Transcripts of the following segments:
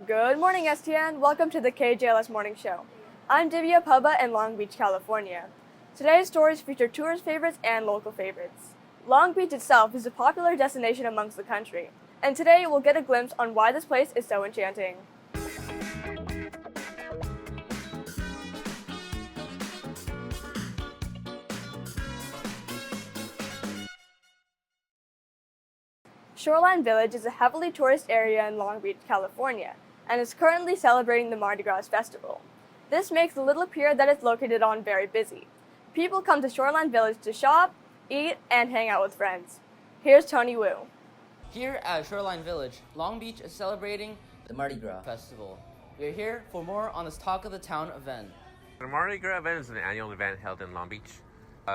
Good morning, STN. Welcome to the KJLS Morning Show. I'm Divya Pubba in Long Beach, California. Today's stories feature tourist favorites and local favorites. Long Beach itself is a popular destination amongst the country, and today we'll get a glimpse on why this place is so enchanting. Shoreline Village is a heavily tourist area in Long Beach, California, and is currently celebrating the Mardi Gras festival. This makes the little pier that it's located on very busy. People come to Shoreline Village to shop, eat, and hang out with friends. Here's Tony Wu. Here at Shoreline Village, Long Beach is celebrating the Mardi Gras festival. We are here for more on this Talk of the Town event. The Mardi Gras event is an annual event held in Long Beach,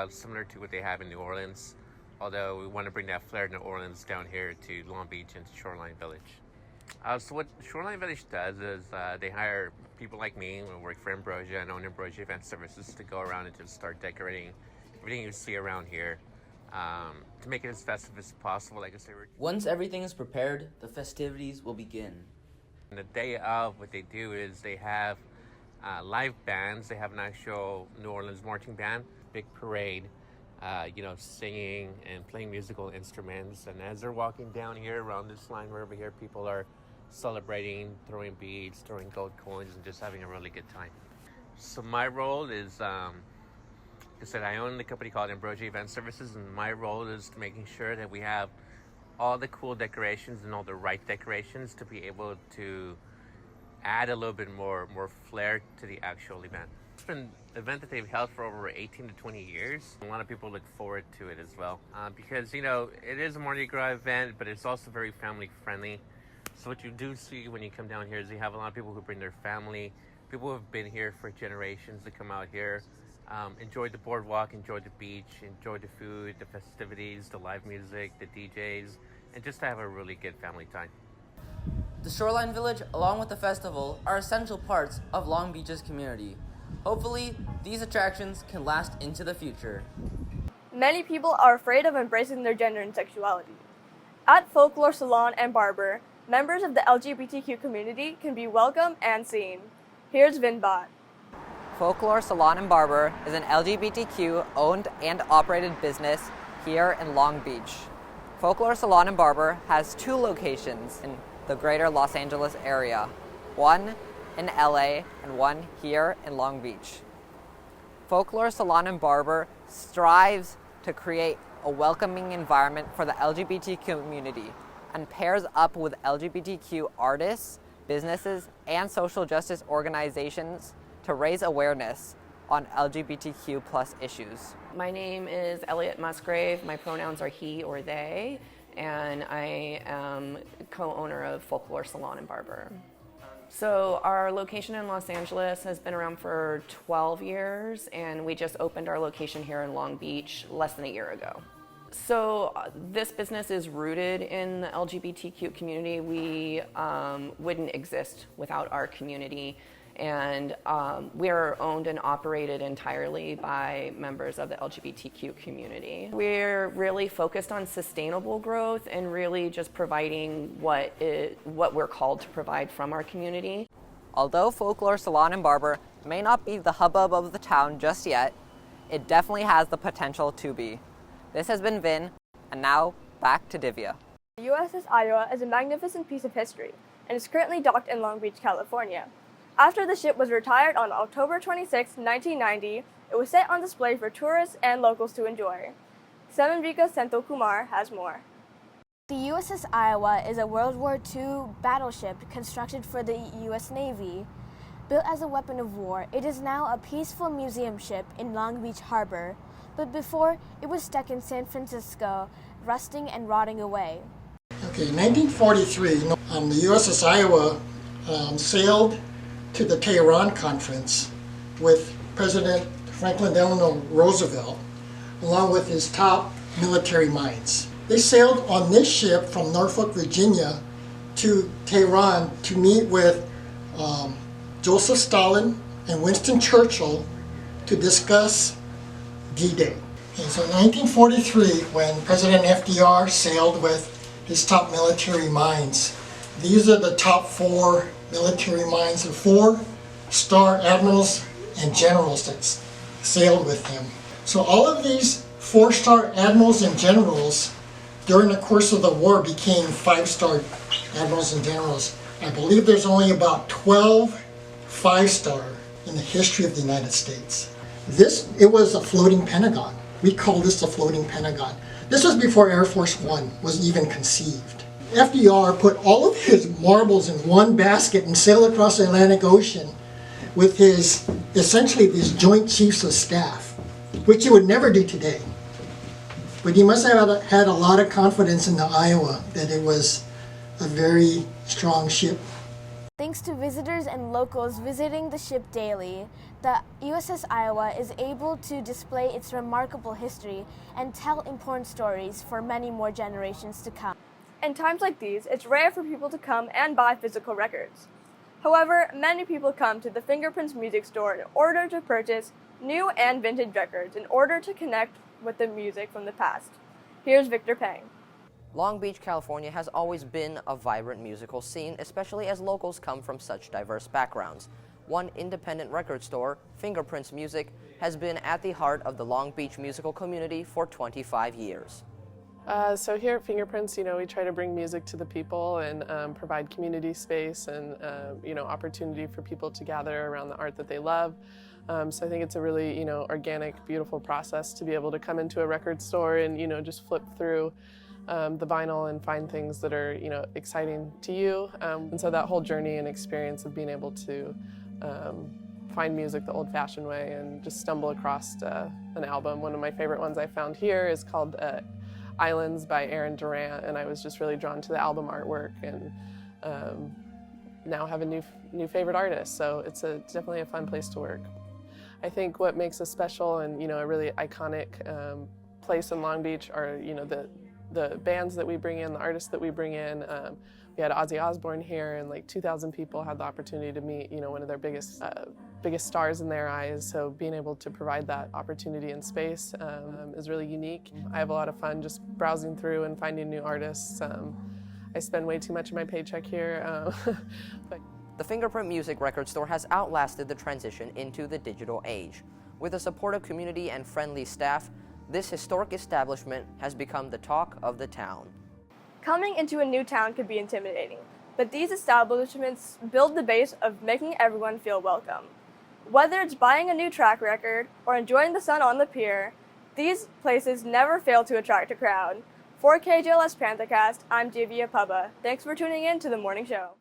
similar to what they have in New Orleans, although we want to bring that flair of New Orleans down here to Long Beach and to Shoreline Village. So what Shoreline Village does is they hire people like me who work for Ambrosia and own Ambrosia Event Services to go around and just start decorating everything you see around here to make it as festive as possible. Like I said, Once everything is prepared, the festivities will begin. and the day of, what they do is they have live bands. They have an actual New Orleans marching band, big parade, singing and playing musical instruments. And as they're walking down here around this line, wherever here, people are celebrating, throwing beads, throwing gold coins, and just having a really good time. So my role is, like I said, I own the company called Ambrosia Event Services, and my role is making sure that we have all the cool decorations and all the right decorations to be able to add a little bit more flair to the actual event. It's been an event that they've held for over 18 to 20 years. A lot of people look forward to it as well because, it is a Mardi Gras event, but it's also very family friendly. So what you do see when you come down here is you have a lot of people who bring their family, people who have been here for generations to come out here, enjoy the boardwalk, enjoy the beach, enjoy the food, the festivities, the live music, the DJs, and just to have a really good family time. The Shoreline Village, along with the festival, are essential parts of Long Beach's community. Hopefully, these attractions can last into the future. Many people are afraid of embracing their gender and sexuality. At Folklore Salon and Barber, members of the LGBTQ community can be welcome and seen. Here's Vinbot. Folklore Salon and Barber is an LGBTQ owned and operated business here in Long Beach. Folklore Salon and Barber has 2 locations in the greater Los Angeles area, one in LA and one here in Long Beach. Folklore Salon and Barber strives to create a welcoming environment for the LGBT community and pairs up with LGBTQ artists, businesses, and social justice organizations to raise awareness on LGBTQ plus issues. My name is Elliot Musgrave. My pronouns are he or they, and I am co-owner of Folklore Salon and Barber. So our location in Los Angeles has been around for 12 years, and we just opened our location here in Long Beach less than a year ago. So this business is rooted in the LGBTQ community. We wouldn't exist without our community. And we are owned and operated entirely by members of the LGBTQ community. We're really focused on sustainable growth and really just providing what we're called to provide from our community. Although Folklore Salon and Barber may not be the hubbub of the town just yet, it definitely has the potential to be. This has been Vin, and now back to Divya. The USS Iowa is a magnificent piece of history and is currently docked in Long Beach, California. After the ship was retired on October 26, 1990, it was set on display for tourists and locals to enjoy. Samanvika Kumar has more. The USS Iowa is a World War II battleship constructed for the U.S. Navy. Built as a weapon of war, it is now a peaceful museum ship in Long Beach Harbor, but before it was stuck in San Francisco, rusting and rotting away. Okay, 1943, the USS Iowa sailed to the Tehran Conference with President Franklin Delano Roosevelt, along with his top military minds. They sailed on this ship from Norfolk, Virginia to Tehran to meet with Joseph Stalin and Winston Churchill to discuss D-Day. And so in 1943, when President FDR sailed with his top military minds, these are the top 4 military minds of 4-star admirals and generals that sailed with him. So all of these 4-star admirals and generals during the course of the war became 5-star admirals and generals. I believe there's only about 12 5-star in the history of the United States. It was a floating Pentagon. We call this a floating Pentagon. This was before Air Force One was even conceived. FDR put all of his marbles in one basket and sailed across the Atlantic Ocean with essentially these Joint Chiefs of Staff, which he would never do today. But he must have had a lot of confidence in the Iowa that it was a very strong ship. Thanks to visitors and locals visiting the ship daily, the USS Iowa is able to display its remarkable history and tell important stories for many more generations to come. In times like these, it's rare for people to come and buy physical records. However, many people come to the Fingerprints music store in order to purchase new and vintage records in order to connect with the music from the past. Here's Victor Pang. Long Beach, California has always been a vibrant musical scene, especially as locals come from such diverse backgrounds. One independent record store, Fingerprints Music, has been at the heart of the Long Beach musical community for 25 years. So here at Fingerprints, we try to bring music to the people and provide community space and, opportunity for people to gather around the art that they love. So I think it's a really, organic, beautiful process to be able to come into a record store and, just flip through the vinyl and find things that are, exciting to you. And so that whole journey and experience of being able to find music the old-fashioned way and just stumble across an album. One of my favorite ones I found here is called Islands by Aaron Durant, and I was just really drawn to the album artwork and now have a new favorite artist. So it's definitely a fun place to work. I think what makes us special and a really iconic place in Long Beach are the bands that we bring in, the artists that we bring in. We had Ozzy Osbourne here, and like 2,000 people had the opportunity to meet, one of their biggest stars in their eyes. So being able to provide that opportunity and space is really unique. I have a lot of fun just browsing through and finding new artists. I spend way too much of my paycheck here. But The Fingerprint Music record store has outlasted the transition into the digital age. With a supportive community and friendly staff, this historic establishment has become the talk of the town. Coming into a new town can be intimidating, but these establishments build the base of making everyone feel welcome. Whether it's buying a new track record or enjoying the sun on the pier, these places never fail to attract a crowd. For KJLS Panthercast, I'm Divya. Thanks for tuning in to the morning show.